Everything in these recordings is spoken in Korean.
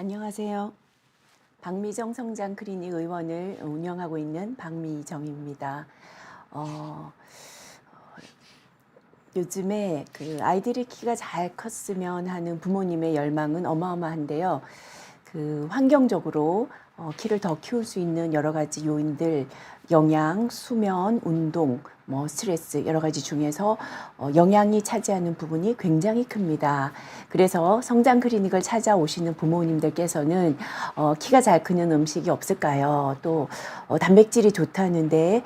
안녕하세요. 박미정 성장 클리닉 의원을 운영하고 있는 박미정입니다. 요즘에 그 아이들의 키가 잘 컸으면 하는 부모님의 열망은 어마어마한데요. 그 환경적으로 키를 더 키울 수 있는 여러 가지 요인들, 영양, 수면, 운동, 뭐 스트레스 여러 가지 중에서 영양이 차지하는 부분이 굉장히 큽니다. 그래서 성장 클리닉을 찾아오시는 부모님들께서는 키가 잘 크는 음식이 없을까요? 또 단백질이 좋다는데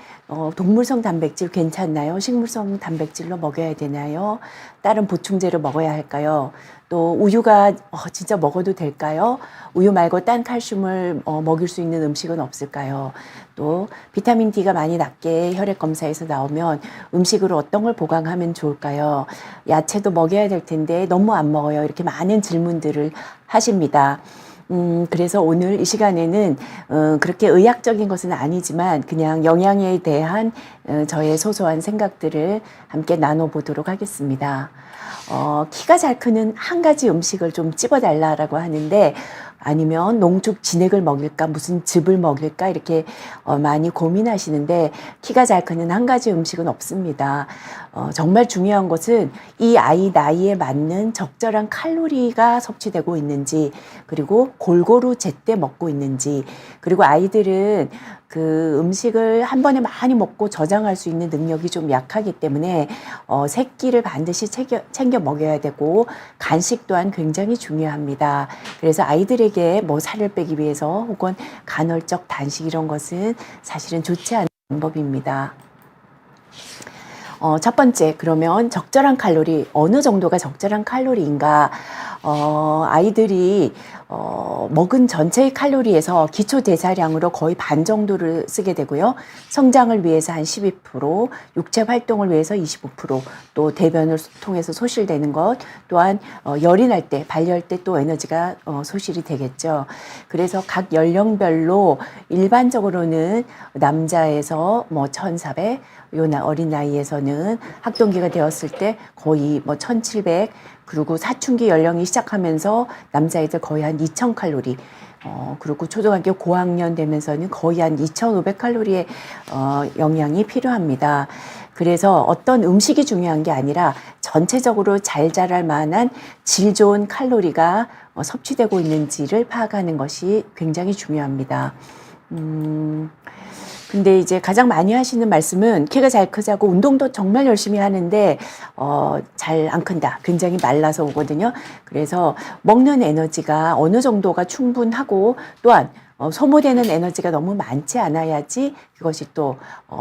동물성 단백질 괜찮나요? 식물성 단백질로 먹여야 되나요? 다른 보충제를 먹어야 할까요? 또 우유가 진짜 먹어도 될까요? 우유 말고 딴 칼슘을 먹일 수 있는 음식은 없을까요? 또 비타민 D가 많이 낮게 혈액 검사에서 나오면 음식으로 어떤 걸 보강하면 좋을까요? 야채도 먹여야 될 텐데 너무 안 먹어요. 이렇게 많은 질문들을 하십니다. 그래서 오늘 이 시간에는 그렇게 의학적인 것은 아니지만 그냥 영양에 대한 저의 소소한 생각들을 함께 나눠보도록 하겠습니다. 키가 잘 크는 한 가지 음식을 좀 찝어달라고 하는데, 아니면 농축 진액을 먹일까 무슨 즙을 먹일까 이렇게 많이 고민하시는데, 키가 잘 크는 한 가지 음식은 없습니다. 정말 중요한 것은 이 아이 나이에 맞는 적절한 칼로리가 섭취되고 있는지, 그리고 골고루 제때 먹고 있는지, 그리고 아이들은 그 음식을 한 번에 많이 먹고 저장할 수 있는 능력이 좀 약하기 때문에 새끼를 반드시 챙겨 먹여야 되고, 간식 또한 굉장히 중요합니다. 그래서 아이들에게 뭐 살을 빼기 위해서 혹은 간헐적 단식 이런 것은 사실은 좋지 않은 방법입니다. 첫 번째, 그러면 적절한 칼로리, 어느 정도가 적절한 칼로리인가? 아이들이 먹은 전체의 칼로리에서 기초 대사량으로 거의 반 정도를 쓰게 되고요. 성장을 위해서 한 12%, 육체 활동을 위해서 25%, 또 대변을 통해서 소실되는 것, 또한 열이 날 때, 발열 때 또 에너지가 소실이 되겠죠. 그래서 각 연령별로 일반적으로는 남자에서 뭐 1,400, 요 어린 나이에서는 학동기가 되었을 때 거의 뭐 1,700, 그리고 사춘기 연령이 시작하면서 남자애들 거의 한 2,000칼로리, 그리고 초등학교 고학년 되면서는 거의 한 2,500칼로리의 영양이 필요합니다. 그래서 어떤 음식이 중요한 게 아니라 전체적으로 잘 자랄 만한 질 좋은 칼로리가 섭취되고 있는지를 파악하는 것이 굉장히 중요합니다. 근데 이제 가장 많이 하시는 말씀은 키가 잘 크자고 운동도 정말 열심히 하는데 잘 안 큰다. 굉장히 말라서 오거든요. 그래서 먹는 에너지가 어느 정도가 충분하고, 또한 소모되는 에너지가 너무 많지 않아야지 그것이 또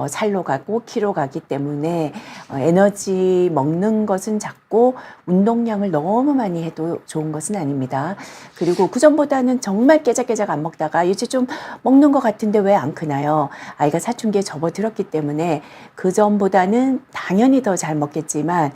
살로 가고 키로 가기 때문에 에너지 먹는 것은 작고 운동량을 너무 많이 해도 좋은 것은 아닙니다. 그리고 그전보다는 정말 깨작깨작 안 먹다가 이제 좀 먹는 것 같은데 왜 안 크나요? 아이가 사춘기에 접어들었기 때문에 그전보다는 당연히 더 잘 먹겠지만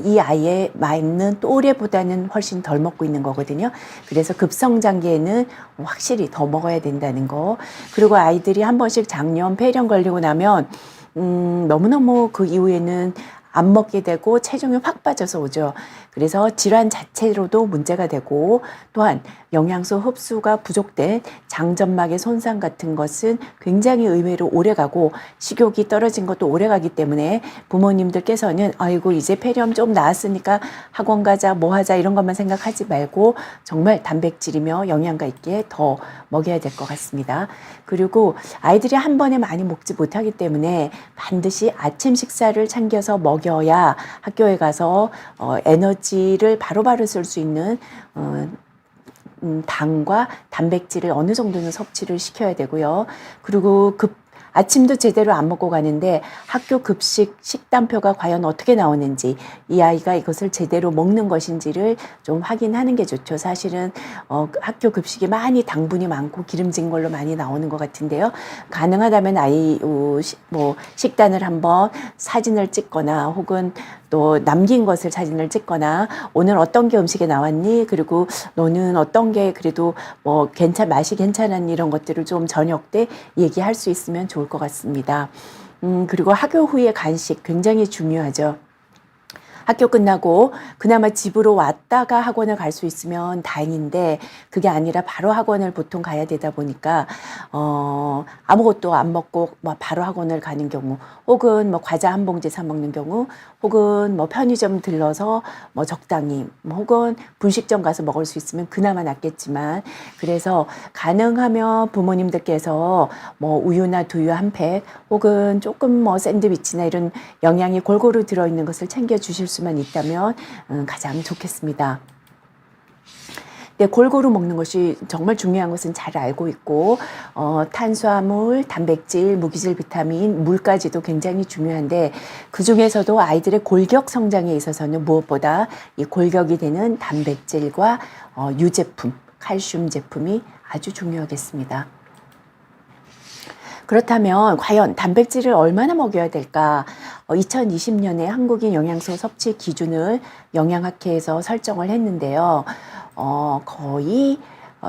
이 아이의 맞는 또래보다는 훨씬 덜 먹고 있는 거거든요. 그래서 급성장기에는 확실히 더 먹어야 된다는 거. 그리고 아이들이 한 번씩 장염, 폐렴 걸리고 나면 너무너무 그 이후에는 안 먹게 되고 체중이 확 빠져서 오죠. 그래서 질환 자체로도 문제가 되고, 또한 영양소 흡수가 부족된 장점막의 손상 같은 것은 굉장히 의외로 오래가고, 식욕이 떨어진 것도 오래가기 때문에 부모님들께서는 아이고 이제 폐렴 좀 나았으니까 학원 가자 뭐 하자 이런 것만 생각하지 말고 정말 단백질이며 영양가 있게 더 먹여야 될 것 같습니다. 그리고 아이들이 한 번에 많이 먹지 못하기 때문에 반드시 아침 식사를 챙겨서 먹여야 학교에 가서 에너지를 바로바로 쓸 수 있는 당과 단백질을 어느 정도는 섭취를 시켜야 되고요. 그리고 아침도 제대로 안 먹고 가는데 학교 급식 식단표가 과연 어떻게 나오는지, 이 아이가 이것을 제대로 먹는 것인지를 좀 확인하는 게 좋죠. 사실은 학교 급식이 많이 당분이 많고 기름진 걸로 많이 나오는 것 같은데요. 가능하다면 아이 뭐 식단을 한번 사진을 찍거나, 혹은 또 남긴 것을 사진을 찍거나, 오늘 어떤 게 음식에 나왔니? 그리고 너는 어떤 게 그래도 뭐 맛이 괜찮았니? 이런 것들을 좀 저녁 때 얘기할 수 있으면 좋을 것 같습니다. 그리고 학교 후에 간식 굉장히 중요하죠. 학교 끝나고 그나마 집으로 왔다가 학원을 갈 수 있으면 다행인데 그게 아니라 바로 학원을 보통 가야 되다 보니까 아무것도 안 먹고 뭐 바로 학원을 가는 경우, 혹은 뭐 과자 한 봉지 사 먹는 경우, 혹은 뭐 편의점 들러서 뭐 적당히, 뭐 혹은 분식점 가서 먹을 수 있으면 그나마 낫겠지만, 그래서 가능하면 부모님들께서 뭐 우유나 두유 한 팩, 혹은 조금 뭐 샌드위치나 이런 영양이 골고루 들어있는 것을 챙겨 주실 수만 있다면 가장 좋겠습니다. 네, 골고루 먹는 것이 정말 중요한 것은 잘 알고 있고, 탄수화물, 단백질, 무기질, 비타민, 물까지도 굉장히 중요한데, 그 중에서도 아이들의 골격 성장에 있어서는 무엇보다 이 골격이 되는 단백질과 유제품, 칼슘 제품이 아주 중요하겠습니다. 그렇다면 과연 단백질을 얼마나 먹여야 될까? 2020년에 한국인 영양소 섭취 기준을 영양학회에서 설정을 했는데요. 거의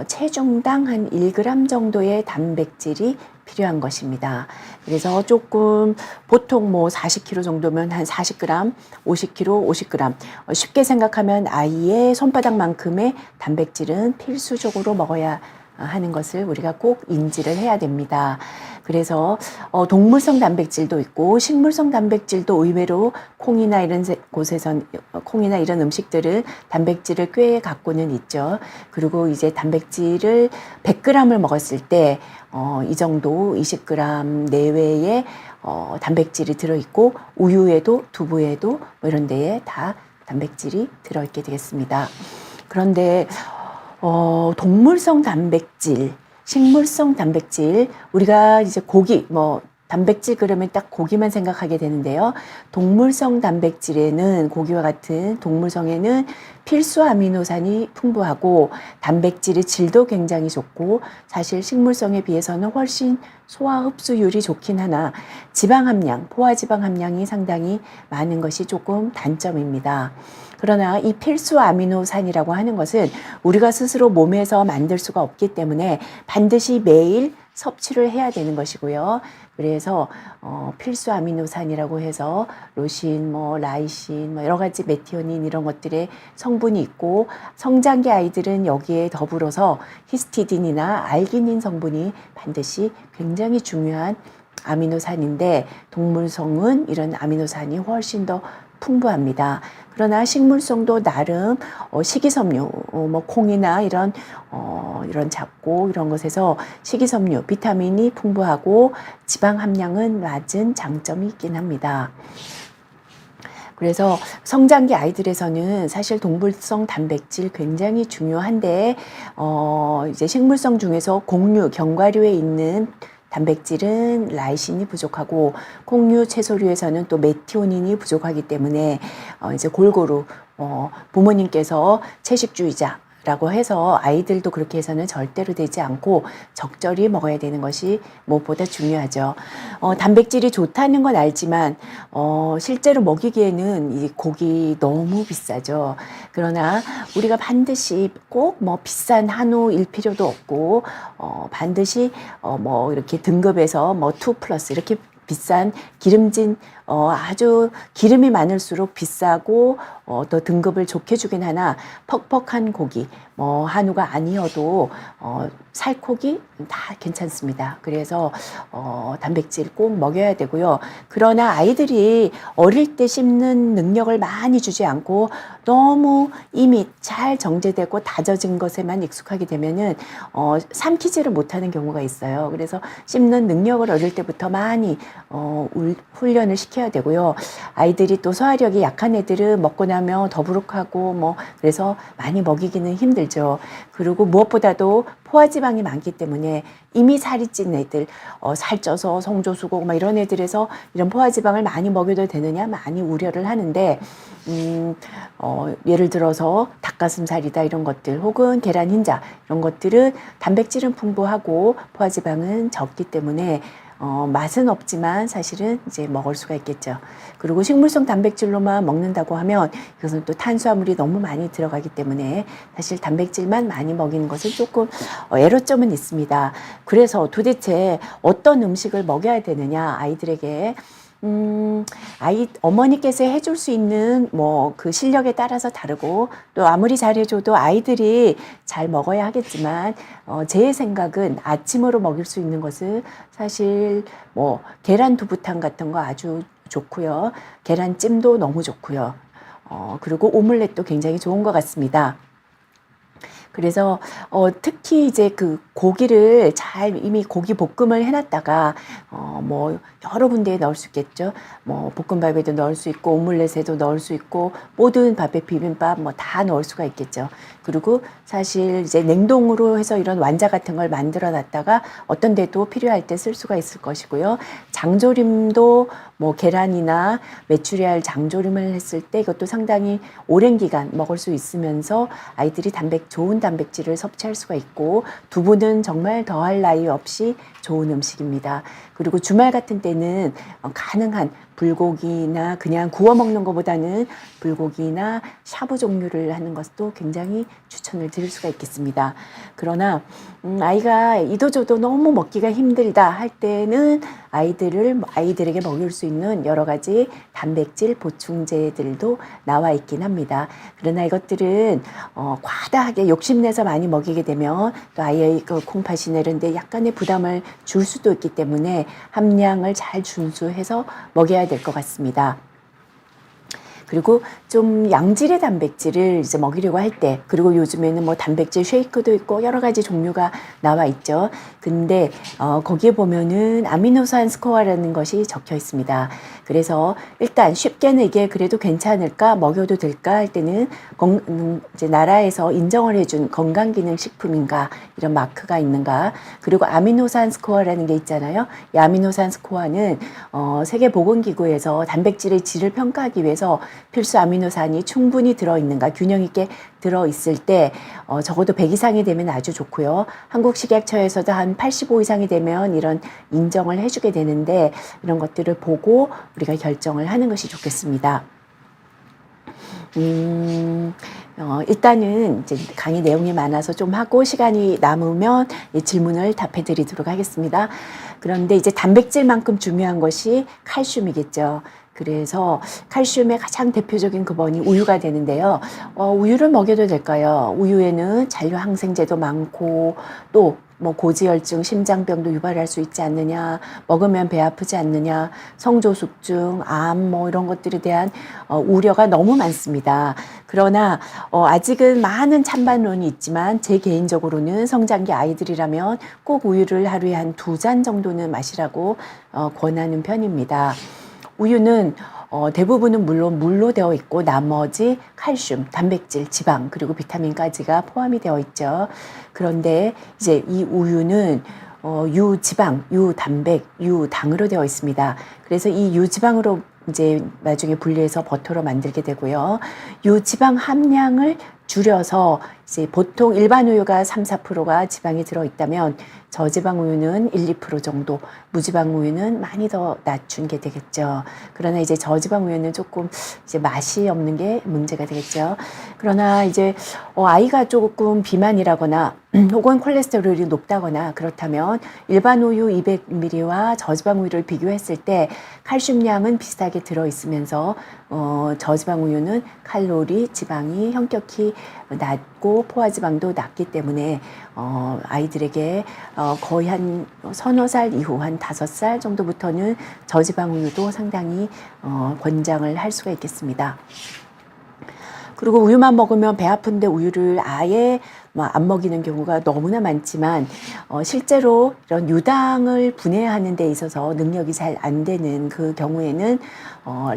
체중당 한 1g 정도의 단백질이 필요한 것입니다. 그래서 조금 보통 뭐 40kg 정도면 한 40g, 50kg, 50g. 쉽게 생각하면 아이의 손바닥만큼의 단백질은 필수적으로 먹어야 하는 것을 우리가 꼭 인지를 해야 됩니다. 그래서 동물성 단백질도 있고 식물성 단백질도 의외로 콩이나 이런 곳에선, 콩이나 이런 음식들은 단백질을 꽤 갖고는 있죠. 그리고 이제 단백질을 100g을 먹었을 때 이 정도 20g 내외의 단백질이 들어있고, 우유에도 두부에도 뭐 이런 데에 다 단백질이 들어있게 되겠습니다. 그런데 동물성 단백질, 식물성 단백질, 우리가 이제 고기, 뭐 단백질 그러면 딱 고기만 생각하게 되는데요. 동물성 단백질에는, 고기와 같은 동물성에는 필수 아미노산이 풍부하고 단백질의 질도 굉장히 좋고, 사실 식물성에 비해서는 훨씬 소화 흡수율이 좋긴 하나 지방 함량, 포화지방 함량이 상당히 많은 것이 조금 단점입니다. 그러나 이 필수 아미노산이라고 하는 것은 우리가 스스로 몸에서 만들 수가 없기 때문에 반드시 매일 섭취를 해야 되는 것이고요. 그래서 필수 아미노산이라고 해서 로신, 뭐 라이신, 뭐 여러 가지 메티오닌 이런 것들의 성분이 있고, 성장기 아이들은 여기에 더불어서 히스티딘이나 알기닌 성분이 반드시 굉장히 중요한 아미노산인데, 동물성은 이런 아미노산이 훨씬 더 풍부합니다. 그러나 식물성도 나름 식이섬유, 뭐 콩이나 이런 잡곡 이런 것에서 식이섬유, 비타민이 풍부하고 지방 함량은 낮은 장점이 있긴 합니다. 그래서 성장기 아이들에서는 사실 동물성 단백질 굉장히 중요한데, 이제 식물성 중에서 곡류, 견과류에 있는 단백질은 라이신이 부족하고, 콩류, 채소류에서는 또 메티오닌이 부족하기 때문에 이제 골고루 부모님께서 채식주의자라고 해서 아이들도 그렇게 해서는 절대로 되지 않고 적절히 먹어야 되는 것이 무엇보다 중요하죠. 단백질이 좋다는 건 알지만 실제로 먹이기에는 이 고기 너무 비싸죠. 그러나 우리가 반드시 꼭 뭐 비싼 한우일 필요도 없고, 반드시 뭐 이렇게 등급에서 뭐 2+ 이렇게 비싼 기름진 아주 기름이 많을수록 비싸고 또 등급을 좋게 주긴 하나, 퍽퍽한 고기, 뭐 한우가 아니어도 살코기 다 괜찮습니다. 그래서 단백질 꼭 먹여야 되고요. 그러나 아이들이 어릴 때 씹는 능력을 많이 주지 않고 너무 이미 잘 정제되고 다져진 것에만 익숙하게 되면은 삼키지를 못하는 경우가 있어요. 그래서 씹는 능력을 어릴 때부터 많이 훈련을 시켜야 되고요. 아이들이 또 소화력이 약한 애들은 먹고 나면 더부룩하고 뭐 그래서 많이 먹이기는 힘들죠. 그리고 무엇보다도 포화지방이 많기 때문에 이미 살이 찐 애들, 살쪄서 성조수고 막 이런 애들에서 이런 포화지방을 많이 먹여도 되느냐 많이 우려를 하는데, 예를 들어서 닭가슴살이다 이런 것들, 혹은 계란 흰자 이런 것들은 단백질은 풍부하고 포화지방은 적기 때문에 맛은 없지만 사실은 이제 먹을 수가 있겠죠. 그리고 식물성 단백질로만 먹는다고 하면 이것은 또 탄수화물이 너무 많이 들어가기 때문에 사실 단백질만 많이 먹이는 것은 조금 애로점은 있습니다. 그래서 도대체 어떤 음식을 먹여야 되느냐, 아이들에게 어머니께서 해줄 수 있는 뭐 그 실력에 따라서 다르고 또 아무리 잘해줘도 아이들이 잘 먹어야 하겠지만 제 생각은 아침으로 먹일 수 있는 것은 사실 뭐 계란 두부탕 같은 거 아주 좋고요. 계란찜도 너무 좋고요. 그리고 오믈렛도 굉장히 좋은 것 같습니다. 그래서 특히 이제 그 고기를 잘 이미 고기 볶음을 해놨다가 뭐 여러 군데에 넣을 수 있겠죠. 뭐 볶음밥에도 넣을 수 있고 오믈렛에도 넣을 수 있고 모든 밥에 비빔밥 뭐 다 넣을 수가 있겠죠. 그리고 사실 이제 냉동으로 해서 이런 완자 같은 걸 만들어 놨다가 어떤 데도 필요할 때 쓸 수가 있을 것이고요. 장조림도 뭐 계란이나 메추리알 장조림을 했을 때 이것도 상당히 오랜 기간 먹을 수 있으면서 아이들이 좋은 단백질을 섭취할 수가 있고 두부는 정말 더할 나위 없이 좋은 음식입니다. 그리고 주말 같은 때는 가능한 불고기나 그냥 구워 먹는 것보다는 불고기나 샤브 종류를 하는 것도 굉장히 추천을 드릴 수가 있겠습니다. 그러나 아이가 이도저도 너무 먹기가 힘들다 할 때는 아이들에게 먹일 수 있는 여러 가지 단백질 보충제들도 나와 있긴 합니다. 그러나 이것들은 과다하게 욕심내서 많이 먹이게 되면 또 아이의 그 콩팥이 내는데 약간의 부담을 줄 수도 있기 때문에 함량을 잘 준수해서 먹여야 될 것 같습니다. 그리고 좀 양질의 단백질을 이제 먹이려고 할 때, 그리고 요즘에는 뭐 단백질 쉐이크도 있고 여러 가지 종류가 나와 있죠. 근데 거기에 보면은 아미노산 스코어라는 것이 적혀 있습니다. 그래서 일단 쉽게는 이게 그래도 괜찮을까, 먹여도 될까 할 때는 이제 나라에서 인정을 해준 건강기능식품인가 이런 마크가 있는가. 그리고 아미노산 스코어라는 게 있잖아요. 이 아미노산 스코어는 세계보건기구에서 단백질의 질을 평가하기 위해서 필수 아미노산이 충분히 들어있는가, 균형 있게 들어있을 때 적어도 100 이상이 되면 아주 좋고요. 한국식약처에서도 한 85 이상이 되면 이런 인정을 해주게 되는데 이런 것들을 보고 우리가 결정을 하는 것이 좋겠습니다. 일단은 이제 강의 내용이 많아서 좀 하고 시간이 남으면 이 질문을 답해 드리도록 하겠습니다. 그런데 이제 단백질만큼 중요한 것이 칼슘이겠죠. 그래서 칼슘의 가장 대표적인 근원이 우유가 되는데요. 우유를 먹여도 될까요? 우유에는 잔류항생제도 많고 또 뭐 고지혈증, 심장병도 유발할 수 있지 않느냐, 먹으면 배 아프지 않느냐, 성조숙증, 암 뭐 이런 것들에 대한 우려가 너무 많습니다. 그러나 아직은 많은 찬반론이 있지만 제 개인적으로는 성장기 아이들이라면 꼭 우유를 하루에 한 2잔 정도는 마시라고 권하는 편입니다. 우유는 대부분은 물론 물로 되어 있고 나머지 칼슘, 단백질, 지방 그리고 비타민까지가 포함이 되어 있죠. 그런데 이제 이 우유는 유지방, 유단백, 유당으로 되어 있습니다. 그래서 이 유지방으로 이제 나중에 분리해서 버터로 만들게 되고요. 유지방 함량을 줄여서 이제 보통 일반 우유가 3, 4%가 지방이 들어있다면 저지방 우유는 1, 2% 정도, 무지방 우유는 많이 더 낮춘 게 되겠죠. 그러나 이제 저지방 우유는 조금 이제 맛이 없는 게 문제가 되겠죠. 그러나 이제 아이가 조금 비만이라거나 혹은 콜레스테롤이 높다거나 그렇다면 일반 우유 200ml와 저지방 우유를 비교했을 때 칼슘량은 비슷하게 들어있으면서 저지방 우유는 칼로리, 지방이 현격히 낮고 포화지방도 낮기 때문에 아이들에게 거의 한 서너 살 이후 한 5살 정도부터는 저지방 우유도 상당히 권장을 할 수가 있겠습니다. 그리고 우유만 먹으면 배 아픈데 우유를 아예 안 먹이는 경우가 너무나 많지만 실제로 이런 유당을 분해하는 데 있어서 능력이 잘 안 되는 그 경우에는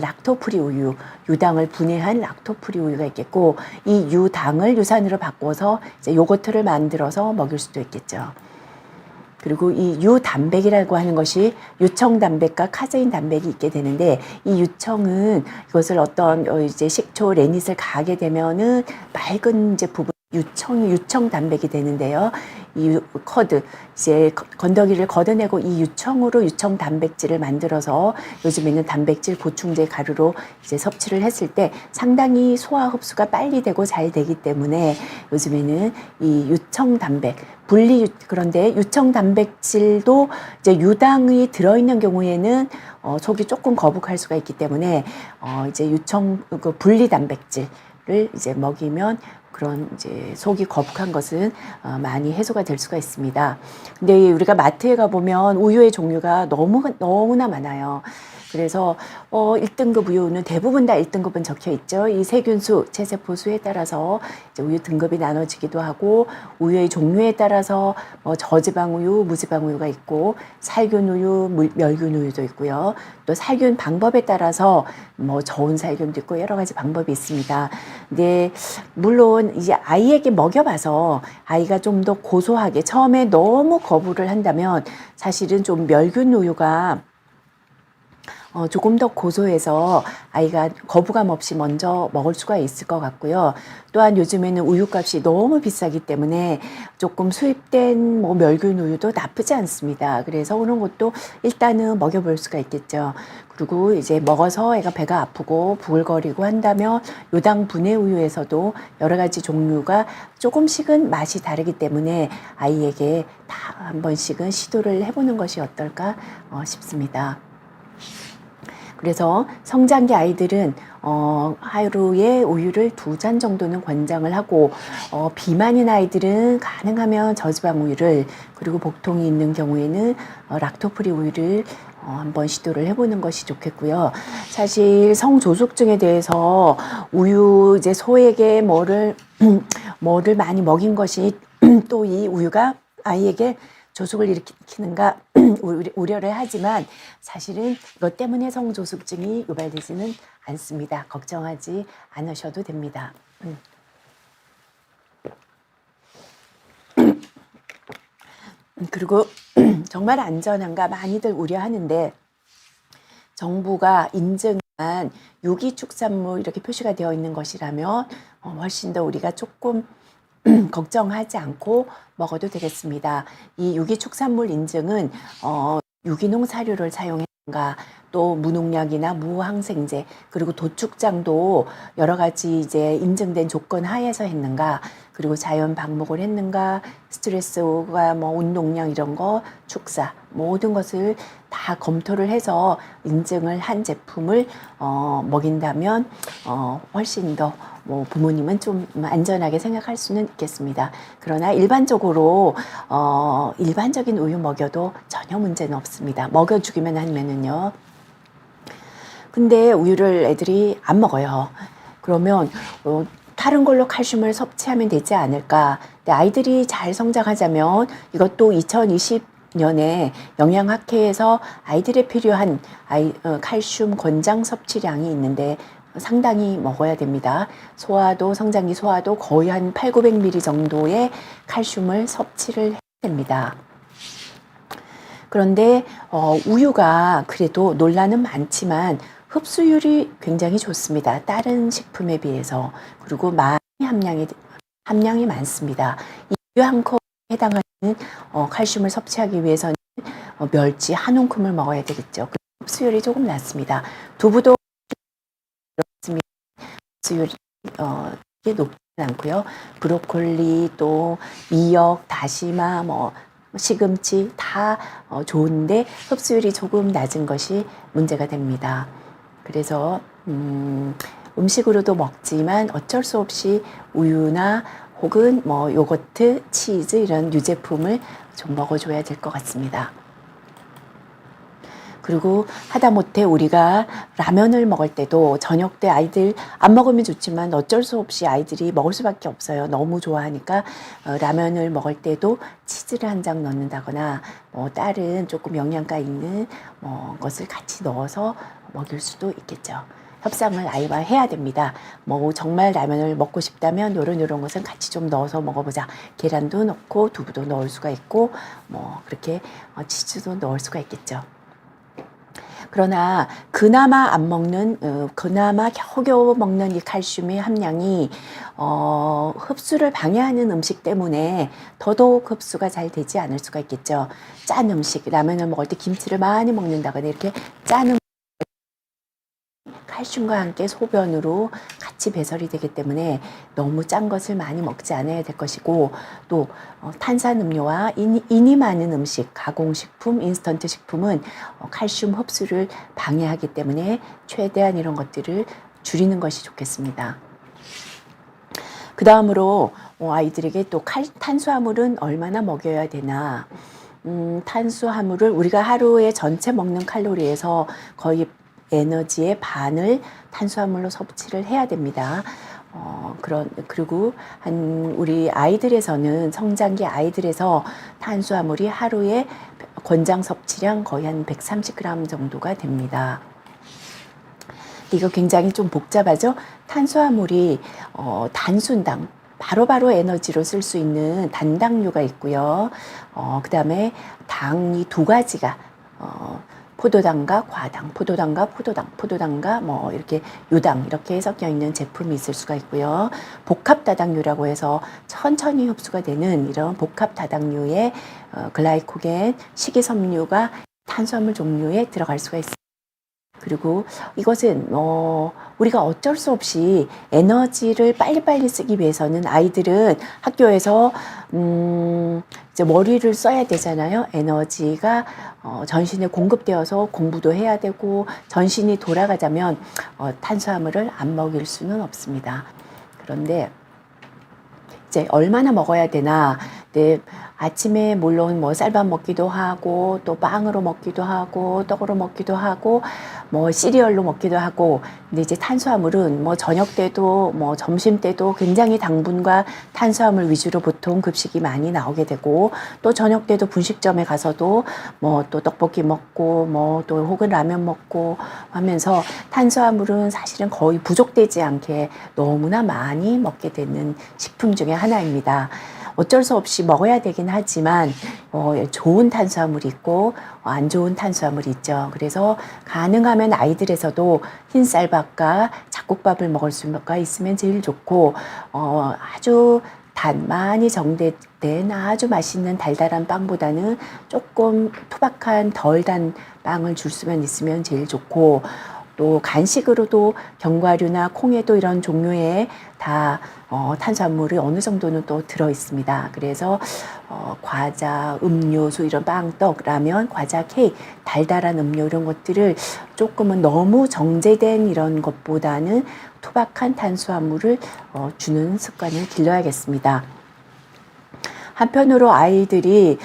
락토프리 우유, 유당을 분해한 락토프리 우유가 있겠고 이 유당을 유산으로 바꿔서 이제 요거트를 만들어서 먹일 수도 있겠죠. 그리고 이 유단백이라고 하는 것이 유청 단백과 카제인 단백이 있게 되는데 이 유청은 이것을 어떤 이제 식초, 레닛을 가하게 되면은 맑은 이제 부분 유청 단백이 되는데요. 이 커드, 이제 건더기를 걷어내고 이 유청으로 유청 단백질을 만들어서 요즘에는 단백질 보충제 가루로 이제 섭취를 했을 때 상당히 소화 흡수가 빨리 되고 잘 되기 때문에 요즘에는 이 유청 단백, 그런데 유청 단백질도 이제 유당이 들어있는 경우에는 속이 조금 거북할 수가 있기 때문에 이제 분리 단백질을 이제 먹이면 그런 이제 속이 거북한 것은 많이 해소가 될 수가 있습니다. 근데 우리가 마트에 가보면 우유의 종류가 너무나 많아요. 그래서 1등급 우유는 대부분 다 1등급은 적혀 있죠. 이 세균수, 체세포수에 따라서 이제 우유 등급이 나눠지기도 하고 우유의 종류에 따라서 저지방 우유, 무지방 우유가 있고 살균 우유, 멸균 우유도 있고요. 또 살균 방법에 따라서 저온 살균도 있고 여러 가지 방법이 있습니다. 근데 물론 이제 아이에게 먹여봐서 아이가 좀 더 고소하게 처음에 너무 거부를 한다면 사실은 좀 멸균 우유가 조금 더 고소해서 아이가 거부감 없이 먼저 먹을 수가 있을 것 같고요. 또한 요즘에는 우유값이 너무 비싸기 때문에 조금 수입된 멸균 우유도 나쁘지 않습니다. 그래서 그런 것도 일단은 먹여볼 수가 있겠죠. 그리고 이제 먹어서 애가 배가 아프고 부글거리고 한다면 요당 분해 우유에서도 여러 가지 종류가 조금씩은 맛이 다르기 때문에 아이에게 다 한 번씩은 시도를 해보는 것이 어떨까 싶습니다. 그래서 성장기 아이들은 하루에 우유를 2잔 정도는 권장을 하고 비만인 아이들은 가능하면 저지방 우유를 그리고 복통이 있는 경우에는 락토프리 우유를 한번 시도를 해보는 것이 좋겠고요. 사실 성조숙증에 대해서 우유 이제 소에게 뭐를 많이 먹인 것이 또 이 우유가 아이에게 조숙을 일으키는가 우려를 하지만 사실은 이것 때문에 성조숙증이 유발되지는 않습니다. 걱정하지 않으셔도 됩니다. 그리고 정말 안전한가 많이들 우려하는데 정부가 인증한 유기축산물 이렇게 표시가 되어 있는 것이라면 훨씬 더 우리가 조금 걱정하지 않고 먹어도 되겠습니다. 이 유기축산물 인증은 유기농 사료를 사용했는가, 또 무농약이나 무항생제, 그리고 도축장도 여러 가지 이제 인증된 조건 하에서 했는가, 그리고 자연 방목을 했는가, 스트레스가 운동량 이런 거, 축사 모든 것을 다 검토를 해서 인증을 한 제품을 먹인다면 훨씬 더 부모님은 좀 안전하게 생각할 수는 있겠습니다. 그러나 일반적으로 일반적인 우유 먹여도 전혀 문제는 없습니다. 먹여주기만 하면은요. 근데 우유를 애들이 안 먹어요. 그러면 다른 걸로 칼슘을 섭취하면 되지 않을까. 근데 아이들이 잘 성장하자면 이것도 2020년에 영양학회에서 아이들에 필요한 칼슘 권장 섭취량이 있는데 상당히 먹어야 됩니다. 성장기 소화도 거의 한 800-900ml 정도의 칼슘을 섭취를 해야 됩니다. 그런데 우유가 그래도 논란은 많지만 흡수율이 굉장히 좋습니다. 다른 식품에 비해서. 그리고 많이 함량이 많습니다. 이 우유 한 컵에 해당하는 칼슘을 섭취하기 위해서는 멸치 한 움큼을 먹어야 되겠죠. 흡수율이 조금 낮습니다. 두부도 그렇습니다. 흡수율이 높지 않고요. 브로콜리, 또 미역, 다시마, 시금치 다 좋은데 흡수율이 조금 낮은 것이 문제가 됩니다. 그래서 음식으로도 먹지만 어쩔 수 없이 우유나 혹은 요거트, 치즈 이런 유제품을 좀 먹어줘야 될 것 같습니다. 그리고 하다못해 우리가 라면을 먹을 때도 저녁 때 아이들 안 먹으면 좋지만 어쩔 수 없이 아이들이 먹을 수밖에 없어요. 너무 좋아하니까 라면을 먹을 때도 치즈를 한 장 넣는다거나 다른 조금 영양가 있는 것을 같이 넣어서 먹일 수도 있겠죠. 협상을 아이와 해야 됩니다. 정말 라면을 먹고 싶다면 요런 것은 같이 좀 넣어서 먹어보자. 계란도 넣고 두부도 넣을 수가 있고 그렇게 치즈도 넣을 수가 있겠죠. 그러나 그나마 안 먹는, 그나마 겨우겨우 먹는 이 칼슘의 함량이 흡수를 방해하는 음식 때문에 더더욱 흡수가 잘 되지 않을 수가 있겠죠. 짠 음식, 라면을 먹을 때 김치를 많이 먹는다거나 이렇게 짠 음식, 칼슘과 함께 소변으로 같이 배설이 되기 때문에 너무 짠 것을 많이 먹지 않아야 될 것이고, 또 탄산음료와 인이 많은 음식, 가공식품, 인스턴트 식품은 칼슘 흡수를 방해하기 때문에 최대한 이런 것들을 줄이는 것이 좋겠습니다. 그 다음으로 아이들에게 또 탄수화물은 얼마나 먹여야 되나. 탄수화물을 우리가 하루에 전체 먹는 칼로리에서 거의 에너지의 반을 탄수화물로 섭취를 해야 됩니다. 그리고 우리 아이들에서는, 성장기 아이들에서 탄수화물이 하루에 권장 섭취량 거의 한 130g 정도가 됩니다. 이거 굉장히 좀 복잡하죠? 탄수화물이 단순당, 바로바로 에너지로 쓸 수 있는 단당류가 있고요. 그 다음에 당이 두 가지가 포도당과 과당, 포도당과 뭐 이렇게 유당 이렇게 섞여 있는 제품이 있을 수가 있고요. 복합 다당류라고 해서 천천히 흡수가 되는 이런 복합 다당류의 글라이코겐, 식이섬유가 탄수화물 종류에 들어갈 수가 있습니다. 그리고 이것은 우리가 어쩔 수 없이 에너지를 빨리빨리 쓰기 위해서는, 아이들은 학교에서 이제 머리를 써야 되잖아요. 에너지가 전신에 공급되어서 공부도 해야 되고 전신이 돌아가자면 탄수화물을 안 먹일 수는 없습니다. 그런데 이제 얼마나 먹어야 되나? 네, 아침에 물론 뭐 쌀밥 먹기도 하고 또 빵으로 먹기도 하고 떡으로 먹기도 하고 뭐 시리얼로 먹기도 하고, 근데 이제 탄수화물은 뭐 저녁 때도 뭐 점심 때도 굉장히 당분과 탄수화물 위주로 보통 급식이 많이 나오게 되고, 또 저녁 때도 분식점에 가서도 뭐 또 떡볶이 먹고 뭐 또 혹은 라면 먹고 하면서 탄수화물은 사실은 거의 부족되지 않게 너무나 많이 먹게 되는 식품 중에 하나입니다. 어쩔 수 없이 먹어야 되긴 하지만 좋은 탄수화물이 있고 안 좋은 탄수화물이 있죠. 그래서 가능하면 아이들에서도 흰쌀밥과 잡곡밥을 먹을 수가 있으면 제일 좋고, 아주 많이 정제된 아주 맛있는 달달한 빵보다는 조금 투박한 덜 단 빵을 줄 수만 있으면 제일 좋고, 또 간식으로도 견과류나 콩에도 이런 종류의 다 탄수화물이 어느 정도는 또 들어 있습니다. 그래서 과자, 음료수, 이런 빵, 떡, 라면, 과자, 케이크, 달달한 음료 이런 것들을 조금은 너무 정제된 이런 것보다는 투박한 탄수화물을 주는 습관을 길러야겠습니다. 한편으로 아이들이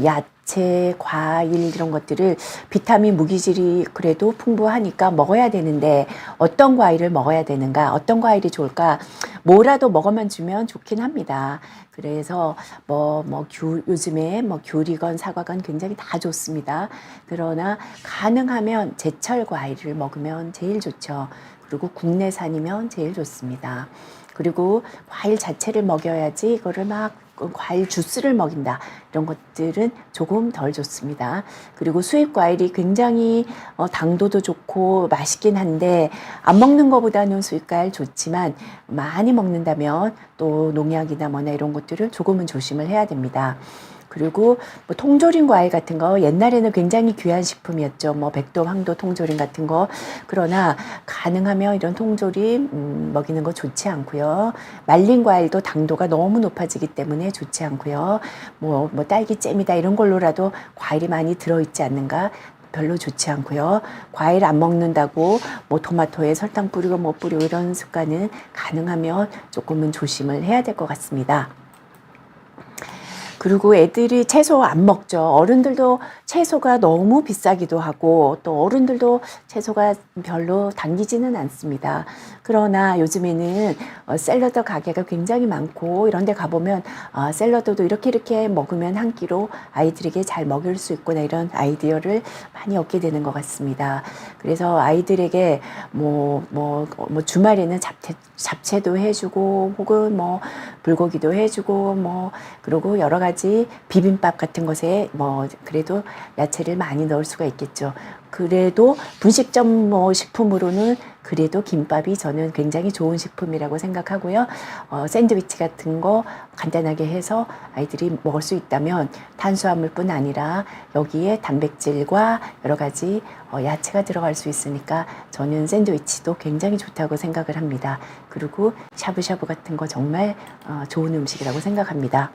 야채, 과일 이런 것들을 비타민, 무기질이 그래도 풍부하니까 먹어야 되는데 어떤 과일을 먹어야 되는가, 어떤 과일이 좋을까, 뭐라도 먹어만 주면 좋긴 합니다. 그래서 요즘에 귤이건 사과건 굉장히 다 좋습니다. 그러나 가능하면 제철 과일을 먹으면 제일 좋죠. 그리고 국내산이면 제일 좋습니다. 그리고 과일 자체를 먹여야지 이거를 막 과일 주스를 먹인다, 이런 것들은 조금 덜 좋습니다. 그리고 수입 과일이 굉장히 당도도 좋고 맛있긴 한데 안 먹는 것보다는 수입 과일 좋지만 많이 먹는다면 또 농약이나 뭐나 이런 것들을 조금은 조심을 해야 됩니다. 그리고 뭐 통조림 과일 같은 거 옛날에는 굉장히 귀한 식품이었죠. 뭐 백도, 황도 통조림 같은 거. 그러나 가능하면 이런 통조림 먹이는 거 좋지 않고요. 말린 과일도 당도가 너무 높아지기 때문에 좋지 않고요. 뭐 딸기잼이다 이런 걸로라도 과일이 많이 들어있지 않는가, 별로 좋지 않고요. 과일 안 먹는다고 뭐 토마토에 설탕 뿌리고 뭐 뿌리고 이런 습관은 가능하면 조금은 조심을 해야 될 것 같습니다. 그리고 애들이 채소 안 먹죠. 어른들도 채소가 너무 비싸기도 하고 또 어른들도 채소가 별로 당기지는 않습니다. 그러나 요즘에는 샐러드 가게가 굉장히 많고 이런 데 가보면 샐러드도 이렇게 먹으면 한 끼로 아이들에게 잘 먹일 수 있구나, 이런 아이디어를 많이 얻게 되는 것 같습니다. 그래서 아이들에게 주말에는 잡채도 해주고 혹은 불고기도 해주고 그리고 여러 가지 가지 비빔밥 같은 것에 뭐 그래도 야채를 많이 넣을 수가 있겠죠. 그래도 분식점 뭐 식품으로는 그래도 김밥이 저는 굉장히 좋은 식품이라고 생각하고요. 샌드위치 같은 거 간단하게 해서 아이들이 먹을 수 있다면 탄수화물뿐 아니라 여기에 단백질과 여러 가지 야채가 들어갈 수 있으니까 저는 샌드위치도 굉장히 좋다고 생각을 합니다. 그리고 샤브샤브 같은 거 정말 좋은 음식이라고 생각합니다.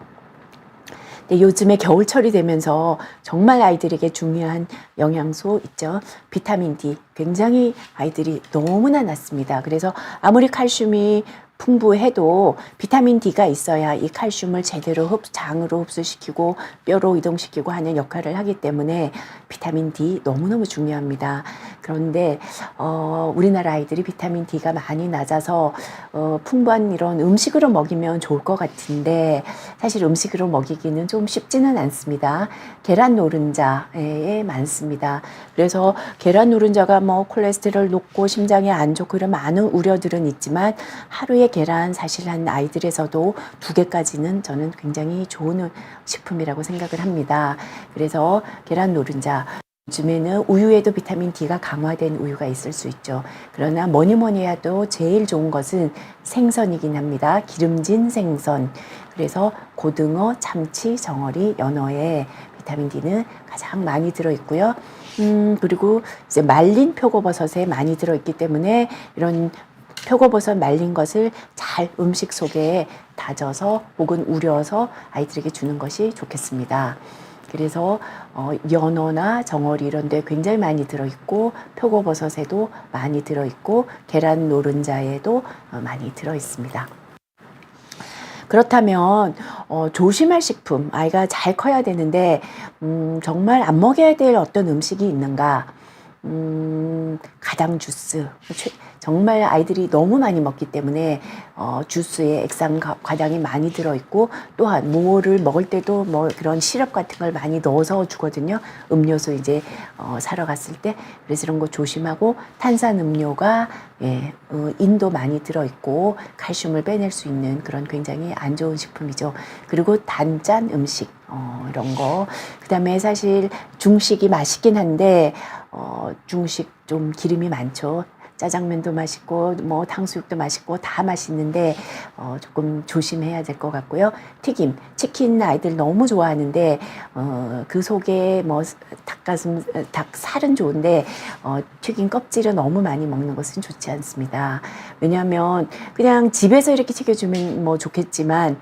근데 요즘에 겨울철이 되면서 정말 아이들에게 중요한 영양소 있죠. 비타민 D 굉장히 아이들이 너무나 낮습니다. 그래서 아무리 칼슘이 풍부해도 비타민 D가 있어야 이 칼슘을 제대로 장으로 흡수시키고 뼈로 이동시키고 하는 역할을 하기 때문에 비타민 D 너무너무 중요합니다. 그런데 우리나라 아이들이 비타민 D가 많이 낮아서 풍부한 이런 음식으로 먹이면 좋을 것 같은데 사실 음식으로 먹이기는 좀 쉽지는 않습니다. 계란 노른자에 많습니다. 그래서 계란 노른자가 뭐 콜레스테롤 높고 심장에 안 좋고 이런 많은 우려들은 있지만 하루에 계란 사실 한 아이들에서도 2개까지는 저는 굉장히 좋은 식품이라고 생각을 합니다. 그래서 계란 노른자 요즘에는 우유에도 비타민 D가 강화된 우유가 있을 수 있죠. 그러나 뭐니 해도 제일 좋은 것은 생선이긴 합니다. 기름진 생선. 그래서 고등어, 참치, 정어리, 연어에 비타민 D는 가장 많이 들어있고요. 그리고 이제 말린 표고버섯에 많이 들어있기 때문에 이런 표고버섯 말린 것을 잘 음식 속에 다져서 혹은 우려서 아이들에게 주는 것이 좋겠습니다. 그래서 연어나 정어리 이런 데 굉장히 많이 들어있고 표고버섯에도 많이 들어있고 계란 노른자에도 많이 들어있습니다. 그렇다면 조심할 식품, 아이가 잘 커야 되는데 정말 안 먹여야 될 어떤 음식이 있는가? 가당 주스. 정말 아이들이 너무 많이 먹기 때문에 주스에 액상 과당이 많이 들어있고 또한 뭐를 먹을 때도 뭐 그런 시럽 같은 걸 많이 넣어서 주거든요. 음료수 이제 사러 갔을 때. 그래서 이런 거 조심하고 탄산음료가 인도 많이 들어있고 칼슘을 빼낼 수 있는 그런 굉장히 안 좋은 식품이죠. 그리고 단짠 음식 이런 거. 그 다음에 사실 중식이 맛있긴 한데 중식 좀 기름이 많죠. 짜장면도 맛있고 뭐 탕수육도 맛있고 다 맛있는데 조금 조심해야 될 것 같고요. 튀김, 치킨 아이들 너무 좋아하는데 그 속에 뭐 닭 살은 좋은데 튀긴 껍질을 너무 많이 먹는 것은 좋지 않습니다. 왜냐하면 그냥 집에서 이렇게 튀겨주면 뭐 좋겠지만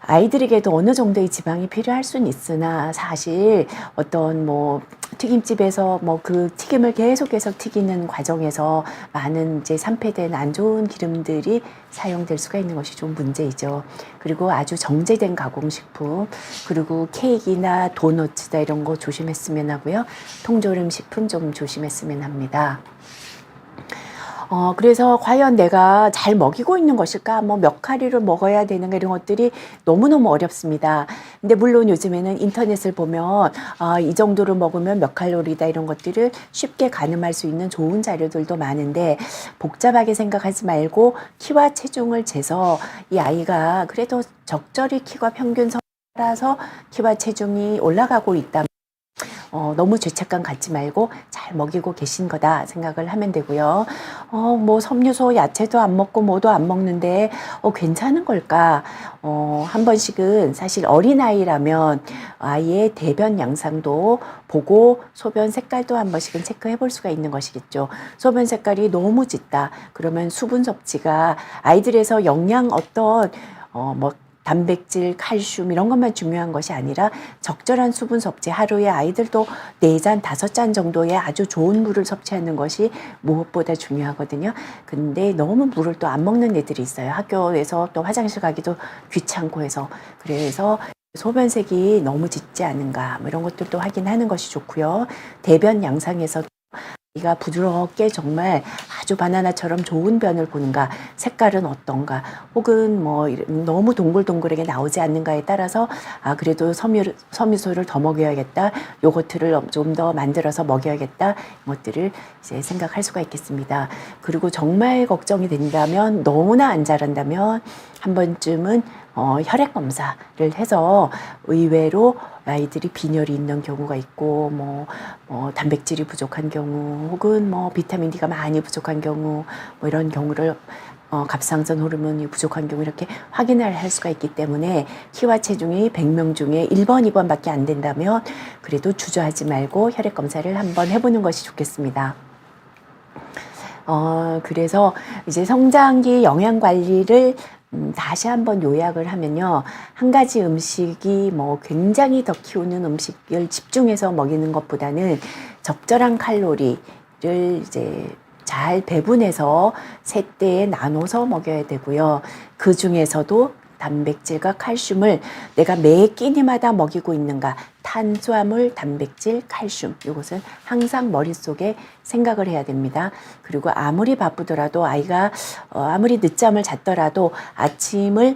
아이들에게도 어느 정도의 지방이 필요할 수는 있으나 사실 어떤 뭐 튀김집에서 뭐 그 튀김을 계속해서 튀기는 과정에서 많은 이제 산패된 안 좋은 기름들이 사용될 수가 있는 것이 좀 문제이죠. 그리고 아주 정제된 가공식품, 그리고 케이크나 도너츠다 이런 거 조심했으면 하고요. 통조림 식품 좀 조심했으면 합니다. 그래서 과연 내가 잘 먹이고 있는 것일까? 뭐 몇 칼로리를 먹어야 되는가 이런 것들이 너무너무 어렵습니다. 근데 물론 요즘에는 인터넷을 보면 이 정도로 먹으면 몇 칼로리다 이런 것들을 쉽게 가늠할 수 있는 좋은 자료들도 많은데 복잡하게 생각하지 말고 키와 체중을 재서 이 아이가 그래도 적절히 키가 평균 따라서 키와 체중이 올라가고 있다. 너무 죄책감 갖지 말고 잘 먹이고 계신 거다 생각을 하면 되고요. 뭐 섬유소 야채도 안 먹고 뭐도 안 먹는데 괜찮은 걸까? 한 번씩은 사실 어린아이라면 아이의 대변 양상도 보고 소변 색깔도 한 번씩은 체크해 볼 수가 있는 것이겠죠. 소변 색깔이 너무 짙다. 그러면 수분 섭취가 아이들에서 영양 어떤 뭐 단백질, 칼슘 이런 것만 중요한 것이 아니라 적절한 수분 섭취, 하루에 아이들도 4잔, 5잔 정도의 아주 좋은 물을 섭취하는 것이 무엇보다 중요하거든요. 근데 너무 물을 또 안 먹는 애들이 있어요. 학교에서 또 화장실 가기도 귀찮고 해서. 그래서 소변색이 너무 짙지 않은가 뭐 이런 것들도 확인하는 것이 좋고요. 대변 양상에서 이가 부드럽게 정말 아주 아주 바나나처럼 좋은 변을 보는가, 색깔은 어떤가, 혹은 뭐 너무 동글동글하게 나오지 않는가에 따라서 그래도 섬유소를 더 먹여야겠다, 요거트를 좀 더 만들어서 먹여야겠다, 이것들을 이제 생각할 수가 있겠습니다. 그리고 정말 걱정이 된다면, 너무나 안 자란다면 한 번쯤은 혈액 검사를 해서 의외로 아이들이 빈혈이 있는 경우가 있고, 단백질이 부족한 경우, 혹은 비타민 D가 많이 부족한 경우, 이런 경우를 갑상선 호르몬이 부족한 경우 이렇게 확인을 할 수가 있기 때문에, 키와 체중이 100명 중에 1번, 2번밖에 안 된다면 그래도 주저하지 말고 혈액 검사를 한번 해보는 것이 좋겠습니다. 그래서 이제 성장기 영양 관리를 다시 한번 요약을 하면요. 한 가지 음식이 굉장히 더 키우는 음식을 집중해서 먹이는 것보다는 적절한 칼로리를 이제 잘 배분해서 세대에 나눠서 먹여야 되고요. 그 중에서도 단백질과 칼슘을 내가 매 끼니마다 먹이고 있는가, 탄수화물, 단백질, 칼슘, 이것은 항상 머릿속에 생각을 해야 됩니다. 그리고 아무리 바쁘더라도, 아이가 아무리 늦잠을 잤더라도 아침을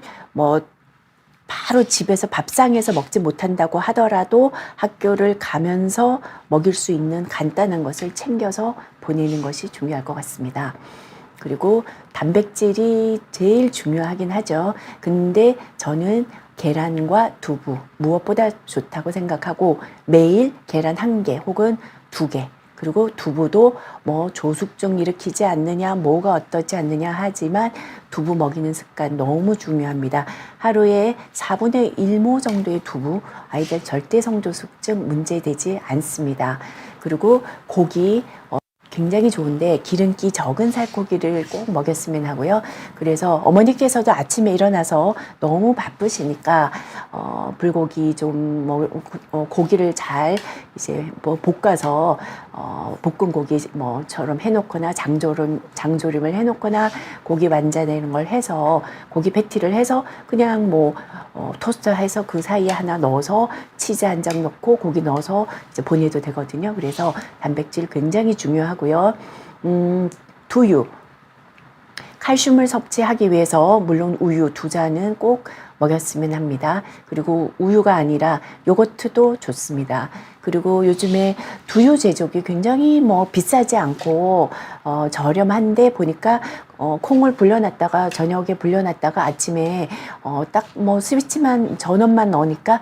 바로 집에서 밥상에서 먹지 못한다고 하더라도 학교를 가면서 먹일 수 있는 간단한 것을 챙겨서 보내는 것이 중요할 것 같습니다. 그리고 단백질이 제일 중요하긴 하죠. 근데 저는 계란과 두부 무엇보다 좋다고 생각하고, 매일 계란 1개 혹은 2개, 그리고 두부도 조숙증 일으키지 않느냐, 뭐가 어떻지 않느냐 하지만 두부 먹이는 습관 너무 중요합니다. 하루에 4분의 1모 정도의 두부, 아이들 절대 성조숙증 문제되지 않습니다. 그리고 고기 굉장히 좋은데 기름기 적은 살코기를 꼭 먹였으면 하고요. 그래서 어머니께서도 아침에 일어나서 너무 바쁘시니까 불고기 좀 고기를 잘 이제 볶아서 볶은 고기처럼 해놓거나, 장조림을 해놓거나, 고기 완자나 이런 걸 해서 고기 패티를 해서 그냥 토스터해서 그 사이에 하나 넣어서 치즈 한 장 넣고 고기 넣어서 이제 보내도 되거든요. 그래서 단백질 굉장히 중요하고요. 두유, 칼슘을 섭취하기 위해서 물론 우유 2잔은 꼭 먹였으면 합니다. 그리고 우유가 아니라 요거트도 좋습니다. 그리고 요즘에 두유 제조기 굉장히 비싸지 않고 저렴한데, 보니까 콩을 불려놨다가 저녁에 불려놨다가 아침에 딱 스위치만 전원만 넣으니까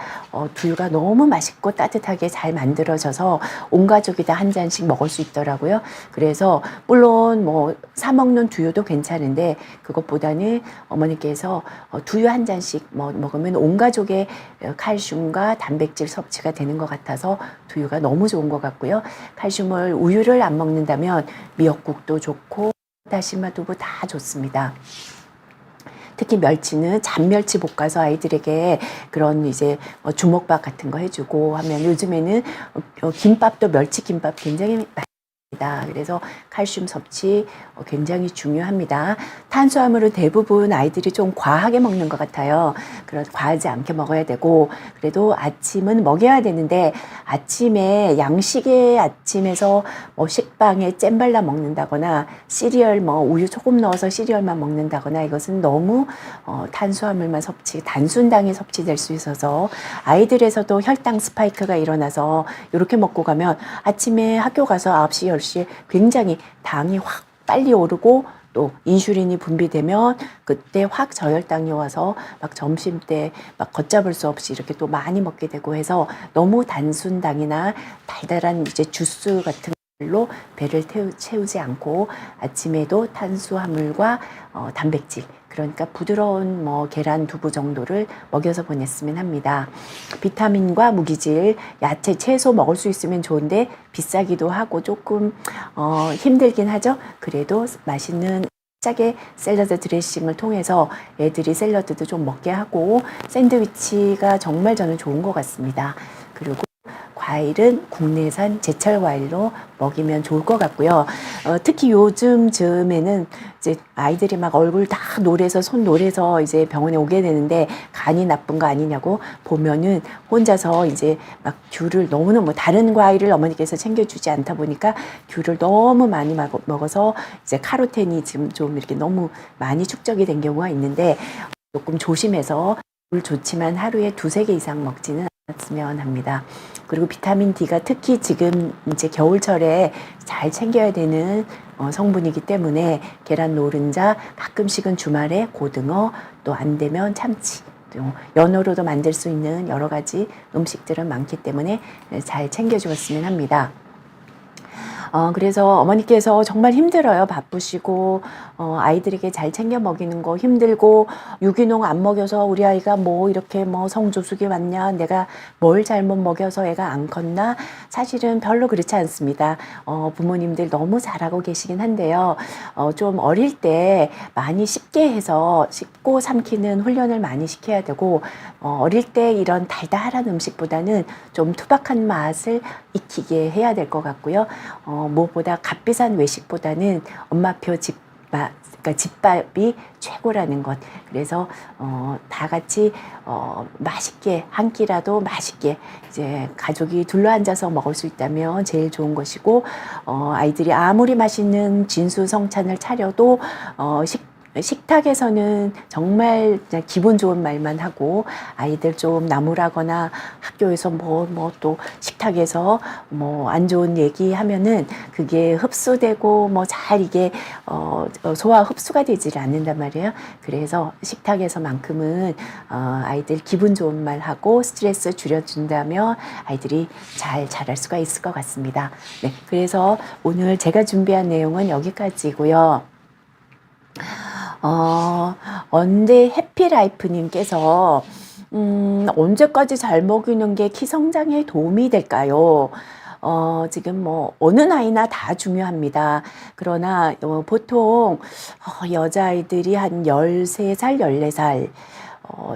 두유가 너무 맛있고 따뜻하게 잘 만들어져서 온 가족이 다 한 잔씩 먹을 수 있더라고요. 그래서 물론 사 먹는 두유도 괜찮은데, 그것보다는 어머니께서 두유 한 잔씩 먹으면 온 가족의 칼슘과 단백질 섭취가 되는 것 같아서 두유가 너무 좋은 것 같고요. 칼슘을, 우유를 안 먹는다면 미역국도 좋고 다시마 두부 다 좋습니다. 특히 멸치는 잔멸치 볶아서 아이들에게 그런 이제 주먹밥 같은 거 해주고 하면, 요즘에는 김밥도 멸치김밥 굉장히 맛있습니다. 그래서 칼슘 섭취 굉장히 중요합니다. 탄수화물은 대부분 아이들이 좀 과하게 먹는 것 같아요. 과하지 않게 먹어야 되고, 그래도 아침은 먹여야 되는데, 아침에 양식의 아침에서 식빵에 잼 발라 먹는다거나, 시리얼 우유 조금 넣어서 시리얼만 먹는다거나, 이것은 너무 탄수화물만 단순당이 섭취될 수 있어서 아이들에서도 혈당 스파이크가 일어나서, 이렇게 먹고 가면 아침에 학교 가서 9시, 10시에 굉장히 당이 확 빨리 오르고, 또 인슐린이 분비되면 그때 확 저혈당이 와서 점심 때 걷잡을 수 없이 이렇게 또 많이 먹게 되고 해서, 너무 단순당이나 달달한 이제 주스 같은 걸로 배를 채우지 않고, 아침에도 탄수화물과 단백질, 그러니까 부드러운 계란, 두부 정도를 먹여서 보냈으면 합니다. 비타민과 무기질, 야채, 채소 먹을 수 있으면 좋은데 비싸기도 하고 조금 힘들긴 하죠. 그래도 맛있는 짜게 샐러드 드레싱을 통해서 애들이 샐러드도 좀 먹게 하고, 샌드위치가 정말 저는 좋은 것 같습니다. 그리고 과일은 국내산 제철 과일로 먹이면 좋을 것 같고요. 특히 요즘 즈음에는 이제 아이들이 막 얼굴 다 노래서 손 노래서 이제 병원에 오게 되는데 간이 나쁜 거 아니냐고 보면은 혼자서 이제 막 귤을 너무너무 다른 과일을 어머니께서 챙겨주지 않다 보니까 귤을 너무 많이 먹어서 이제 카로텐이 지금 좀 이렇게 너무 많이 축적이 된 경우가 있는데 조금 조심해서 물 좋지만 하루에 2-3개 이상 먹지는 않았으면 합니다. 그리고 비타민 D가 특히 지금 이제 겨울철에 잘 챙겨야 되는 성분이기 때문에 계란 노른자, 가끔씩은 주말에 고등어, 또 안 되면 참치, 또 연어로도 만들 수 있는 여러 가지 음식들은 많기 때문에 잘 챙겨주었으면 합니다. 그래서 어머니께서 정말 힘들어요. 바쁘시고, 아이들에게 잘 챙겨 먹이는 거 힘들고, 유기농 안 먹여서 우리 아이가 뭐 이렇게 뭐 성조숙이 왔냐, 내가 뭘 잘못 먹여서 애가 안 컸나? 사실은 별로 그렇지 않습니다. 부모님들 너무 잘하고 계시긴 한데요. 좀 어릴 때 많이 씹게 해서 씹고 삼키는 훈련을 많이 시켜야 되고, 어릴 때 이런 달달한 음식보다는 좀 투박한 맛을 익히게 해야 될 것 같고요. 무엇보다 값비싼 외식보다는 엄마표 그러니까 집밥이 최고라는 것. 그래서 다 같이 맛있게 한 끼라도 맛있게 이제 가족이 둘러앉아서 먹을 수 있다면 제일 좋은 것이고, 아이들이 아무리 맛있는 진수성찬을 차려도 식탁에서는 정말 그냥 기분 좋은 말만 하고, 아이들 좀 나무라거나 학교에서 뭐 또 식탁에서 뭐 안 좋은 얘기 하면은 그게 흡수되고 뭐 잘 이게 소화 흡수가 되질 않는단 말이에요. 그래서 식탁에서만큼은 아이들 기분 좋은 말 하고 스트레스 줄여준다면 아이들이 잘 자랄 수가 있을 것 같습니다. 네, 그래서 오늘 제가 준비한 내용은 여기까지고요. 언제 해피라이프님께서 언제까지 잘 먹이는 게 키 성장에 도움이 될까요? 지금 뭐 어느 나이나 다 중요합니다. 그러나 보통 여자아이들이 한 13살, 14살,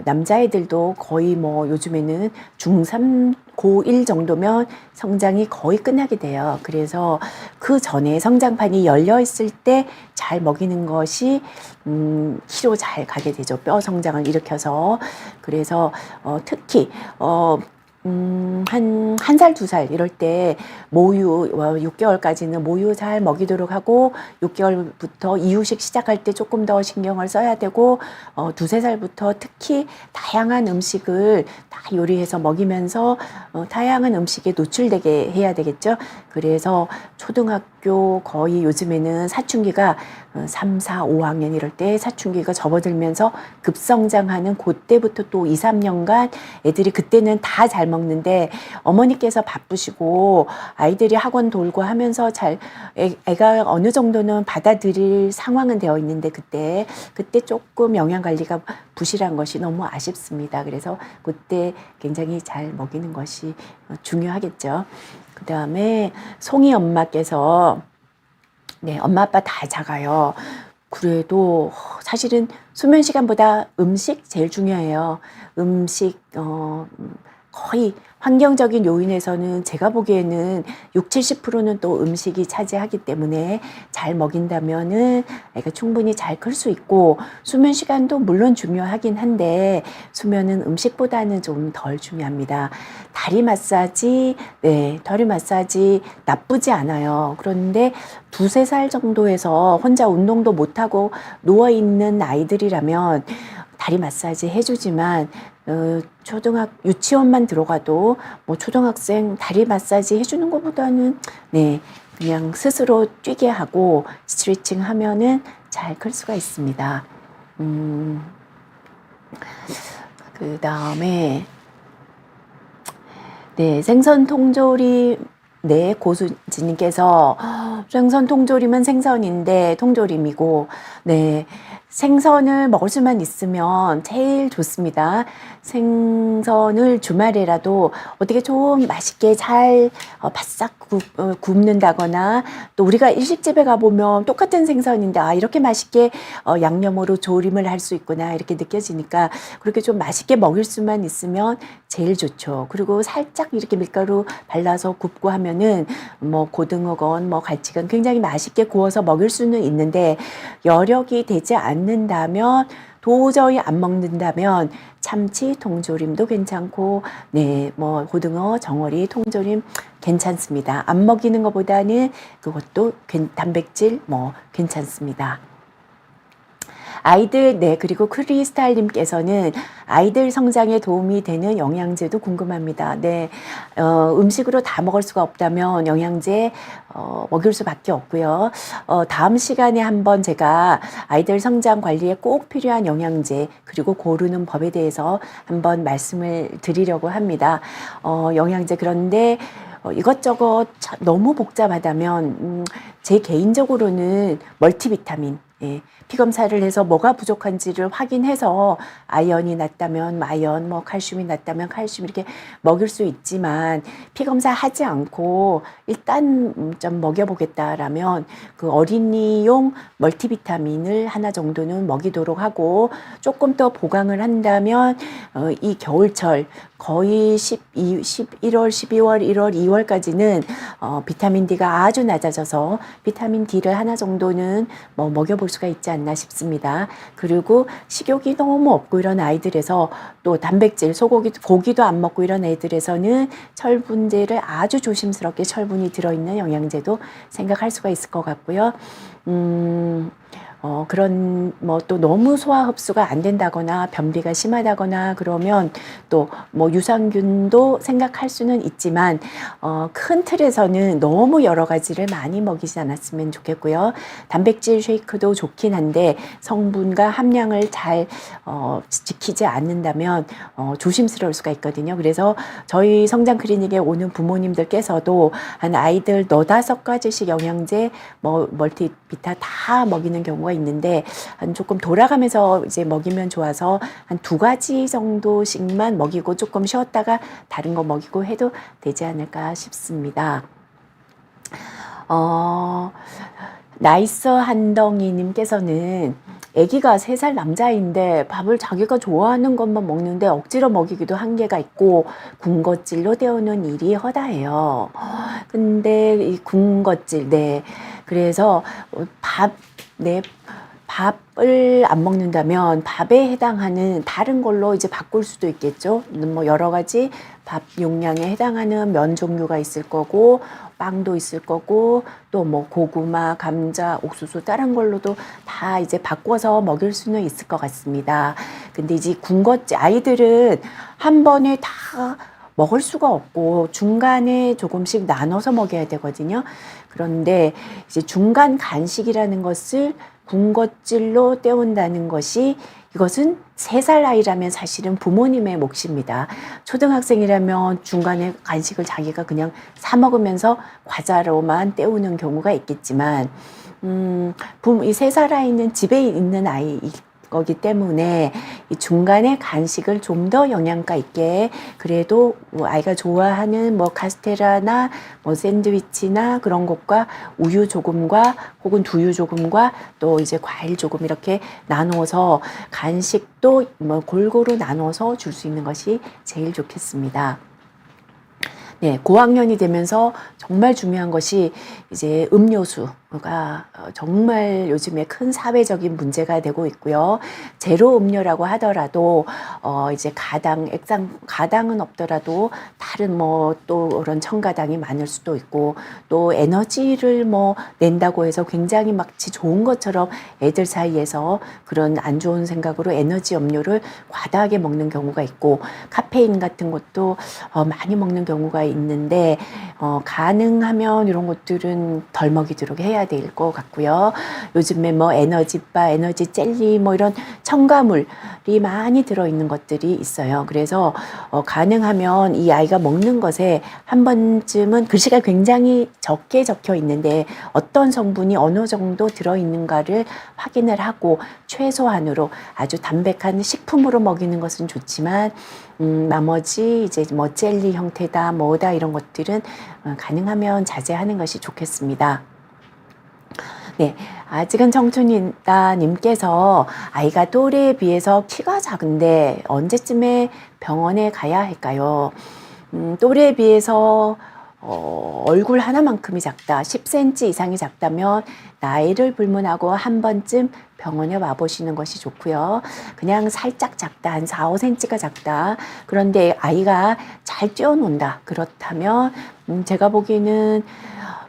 남자애들도 거의 뭐 요즘에는 중3, 고1 정도면 성장이 거의 끝나게 돼요. 그래서 그 전에 성장판이 열려 있을 때 잘 먹이는 것이 키로 잘 가게 되죠. 뼈 성장을 일으켜서. 그래서 특히 한 살, 2살 이럴 때 모유, 6개월까지는 모유 잘 먹이도록 하고, 6개월부터 이유식 시작할 때 조금 더 신경을 써야 되고, 2-3살부터 특히 다양한 음식을 다 요리해서 먹이면서 다양한 음식에 노출되게 해야 되겠죠. 그래서 초등학교 거의 요즘에는 사춘기가 3, 4, 5학년 이럴 때 사춘기가 접어들면서 급성장하는 그때부터 또 2-3년간 애들이 그때는 다 잘 먹는데 어머니께서 바쁘시고 아이들이 학원 돌고 하면서 애가 어느 정도는 받아들일 상황은 되어 있는데 그때 조금 영양 관리가 부실한 것이 너무 아쉽습니다. 그래서 그때 굉장히 잘 먹이는 것이 중요하겠죠. 그 다음에 송이 엄마께서 네, 엄마 아빠 다 작아요. 그래도 사실은 수면 시간보다 음식 제일 중요해요. 음식 거의 환경적인 요인에서는 제가 보기에는 60-70%는 또 음식이 차지하기 때문에 잘 먹인다면은 애가 충분히 잘 클 수 있고, 수면 시간도 물론 중요하긴 한데 수면은 음식보다는 좀 덜 중요합니다. 다리 마사지 나쁘지 않아요. 그런데 2-3살 정도에서 혼자 운동도 못하고 누워있는 아이들이라면 다리 마사지 해주지만 유치원만 들어가도 뭐 초등학생 다리 마사지 해주는 것보다는 그냥 스스로 뛰게 하고 스트레칭 하면은 잘 클 수가 있습니다. 그 다음에 생선 통조림, 고수진님께서 생선 통조림은 생선인데 통조림이고, 생선을 먹을 수만 있으면 제일 좋습니다. 생선을 주말에라도 어떻게 좀 맛있게 잘 바싹 굽는다거나, 또 우리가 일식집에 가보면 똑같은 생선인데 이렇게 맛있게 양념으로 조림을 할 수 있구나 이렇게 느껴지니까 그렇게 좀 맛있게 먹을 수만 있으면 제일 좋죠. 그리고 살짝 이렇게 밀가루 발라서 굽고 하면은 뭐 고등어건 뭐 김치찌개는 굉장히 맛있게 구워서 먹을 수는 있는데 여력이 되지 않는다면 도저히 안 먹는다면 참치 통조림도 괜찮고 네, 뭐 고등어, 정어리, 통조림 괜찮습니다. 안 먹이는 것보다는 그것도 단백질 뭐 괜찮습니다. 아이들, 네, 그리고 크리스탈님께서는 아이들 성장에 도움이 되는 영양제도 궁금합니다. 네, 음식으로 다 먹을 수가 없다면 영양제 먹일 수밖에 없고요. 다음 시간에 한번 제가 아이들 성장 관리에 꼭 필요한 영양제 그리고 고르는 법에 대해서 한번 말씀을 드리려고 합니다. 영양제 그런데 이것저것 너무 복잡하다면 제 개인적으로는 멀티비타민 예, 피검사를 해서 뭐가 부족한지를 확인해서 아연이 낮다면 아연, 뭐 칼슘이 낮다면 칼슘 이렇게 먹일 수 있지만 피검사 하지 않고 일단 좀 먹여보겠다라면 그 어린이용 멀티비타민을 하나 정도는 먹이도록 하고 조금 더 보강을 한다면 이 겨울철 거의 11월, 12월, 1월, 2월까지는 비타민 D가 아주 낮아져서 비타민 D를 하나 정도는 뭐 먹여볼 수가 있지 않나 싶습니다. 그리고 식욕이 너무 없고 이런 아이들에서 또 단백질, 소고기, 고기도 안 먹고 이런 애들에서는 철분제를 아주 조심스럽게 철분이 들어있는 영양제도 생각할 수가 있을 것 같고요. 그런 뭐 또 너무 소화 흡수가 안 된다거나 변비가 심하다거나 그러면 또 뭐 유산균도 생각할 수는 있지만 큰 틀에서는 너무 여러 가지를 많이 먹이지 않았으면 좋겠고요. 단백질 쉐이크도 좋긴 한데 성분과 함량을 잘 지키지 않는다면 조심스러울 수가 있거든요. 그래서 저희 성장 클리닉에 오는 부모님들께서도 한 아이들 4-5가지씩 영양제 뭐 멀티비타 다 먹이는 경우가 있는데 한 조금 돌아가면서 이제 먹이면 좋아서 한 2가지 정도씩만 먹이고 조금 쉬었다가 다른 거 먹이고 해도 되지 않을까 싶습니다. 나이스 한덩이님께서는 아기가 3살 남자인데 밥을 자기가 좋아하는 것만 먹는데 억지로 먹이기도 한계가 있고 군것질로 때우는 일이 허다해요. 근데 이 군것질, 네. 그래서 밥을 안 먹는다면 밥에 해당하는 다른 걸로 이제 바꿀 수도 있겠죠. 뭐 여러 가지 밥 용량에 해당하는 면 종류가 있을 거고 빵도 있을 거고 또 뭐 고구마, 감자, 옥수수 다른 걸로도 다 이제 바꿔서 먹일 수는 있을 것 같습니다. 근데 이제 군것질 아이들은 한 번에 다 먹을 수가 없고 중간에 조금씩 나눠서 먹여야 되거든요. 그런데 이제 중간 간식이라는 것을 군것질로 때운다는 것이 이것은 3살 아이라면 사실은 부모님의 몫입니다. 초등학생이라면 중간에 간식을 자기가 그냥 사 먹으면서 과자로만 때우는 경우가 있겠지만 이 3살 아이는 집에 있는 아이 거기 때문에 이 중간에 간식을 좀 더 영양가 있게 그래도 뭐 아이가 좋아하는 뭐 카스테라나 뭐 샌드위치나 그런 것과 우유 조금과 혹은 두유 조금과 또 이제 과일 조금 이렇게 나눠서 간식도 뭐 골고루 나눠서 줄 수 있는 것이 제일 좋겠습니다. 네, 고학년이 되면서 정말 중요한 것이 이제 음료수가 정말 요즘에 큰 사회적인 문제가 되고 있고요. 제로 음료라고 하더라도 이제 가당은 없더라도 다른 뭐 또 그런 첨가당이 많을 수도 있고 또 에너지를 뭐 낸다고 해서 굉장히 마치 좋은 것처럼 애들 사이에서 그런 안 좋은 생각으로 에너지 음료를 과다하게 먹는 경우가 있고 카페인 같은 것도 많이 먹는 경우가 있는데 가능하면 이런 것들은 덜 먹이도록 해야 될 것 같고요. 요즘에 뭐 에너지바, 에너지 젤리 뭐 이런 첨가물이 많이 들어있는 것들이 있어요. 그래서 가능하면 이 아이가 먹는 것에 한 번쯤은 글씨가 굉장히 적게 적혀 있는데 어떤 성분이 어느 정도 들어있는가를 확인을 하고 최소한으로 아주 담백한 식품으로 먹이는 것은 좋지만 나머지 이제 뭐 젤리 형태다 뭐다 이런 것들은 가능하면 자제하는 것이 좋겠습니다. 네, 아직은 청춘이다 님께서 아이가 또래에 비해서 키가 작은데 언제쯤에 병원에 가야 할까요? 또래에 비해서 얼굴 하나만큼이 작다, 10cm 이상이 작다면 나이를 불문하고 한 번쯤 병원에 와보시는 것이 좋고요. 그냥 살짝 작다, 한 4, 5cm가 작다. 그런데 아이가 잘 뛰어논다. 그렇다면 제가 보기에는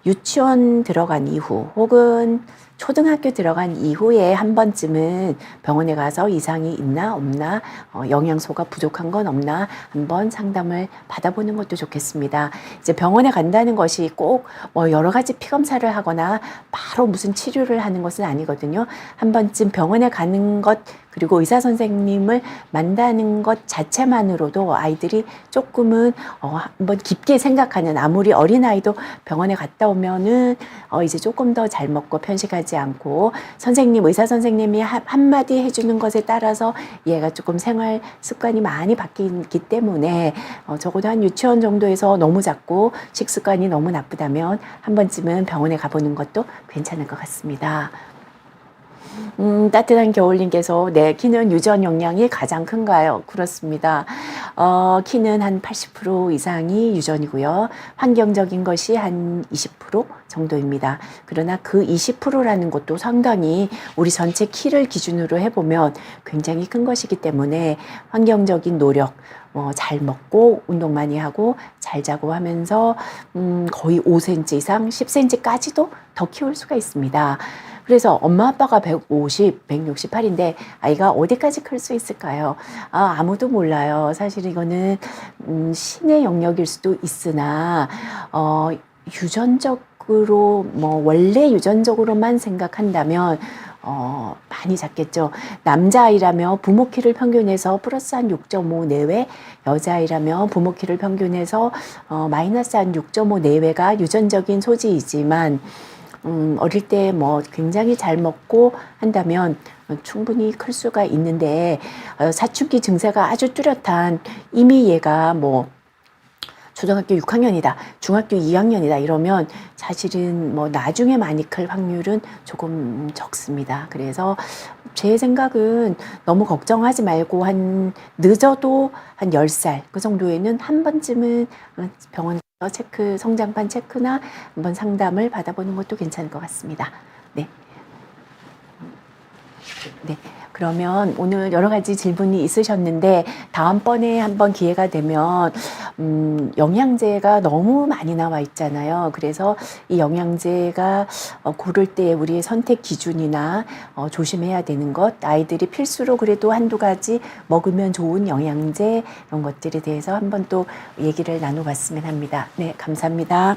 유치원 들어간 이후 혹은 초등학교 들어간 이후에 한 번쯤은 병원에 가서 이상이 있나 없나, 영양소가 부족한 건 없나 한번 상담을 받아보는 것도 좋겠습니다. 이제 병원에 간다는 것이 꼭 뭐 여러 가지 피검사를 하거나 바로 무슨 치료를 하는 것은 아니거든요. 한 번쯤 병원에 가는 것, 그리고 의사 선생님을 만나는 것 자체만으로도 아이들이 조금은 한번 깊게 생각하는, 아무리 어린아이도 병원에 갔다 오면은 이제 조금 더 잘 먹고 편식하지 않고, 선생님, 의사 선생님이 한마디 해주는 것에 따라서 얘가 조금 생활 습관이 많이 바뀌기 때문에 적어도 한 유치원 정도에서 너무 작고 식습관이 너무 나쁘다면 한 번쯤은 병원에 가보는 것도 괜찮을 것 같습니다. 따뜻한 겨울님께서 네, 키는 유전 영향이 가장 큰가요? 그렇습니다. 키는 한 80% 이상이 유전이고요. 환경적인 것이 한 20% 정도입니다. 그러나 그 20%라는 것도 상당히 우리 전체 키를 기준으로 해보면 굉장히 큰 것이기 때문에 환경적인 노력, 잘 먹고 운동 많이 하고 잘 자고 하면서 거의 5cm 이상, 10cm까지도 더 키울 수가 있습니다. 그래서 엄마 아빠가 150, 168인데 아이가 어디까지 클 수 있을까요? 아무도 몰라요. 사실 이거는 신의 영역일 수도 있으나 유전적으로 원래 유전적으로만 생각한다면 많이 작겠죠. 남자아이라면 부모 키를 평균해서 플러스 한 6.5 내외, 여자아이라면 부모 키를 평균해서 마이너스 한 6.5 내외가 유전적인 소지이지만 어릴 때 굉장히 잘 먹고 한다면 충분히 클 수가 있는데, 사춘기 증세가 아주 뚜렷한, 이미 얘가 초등학교 6학년이다, 중학교 2학년이다 이러면 사실은 나중에 많이 클 확률은 조금 적습니다. 그래서 제 생각은 너무 걱정하지 말고 늦어도 한 10살 그 정도에는 한 번쯤은 병원 체크, 성장판 체크나 한번 상담을 받아보는 것도 괜찮을 것 같습니다. 네. 네. 그러면 오늘 여러 가지 질문이 있으셨는데 다음번에 한번 기회가 되면 영양제가 너무 많이 나와 있잖아요. 그래서 이 영양제가 고를 때 우리의 선택 기준이나 조심해야 되는 것, 아이들이 필수로 그래도 한두 가지 먹으면 좋은 영양제, 이런 것들에 대해서 한번 또 얘기를 나눠봤으면 합니다. 네, 감사합니다.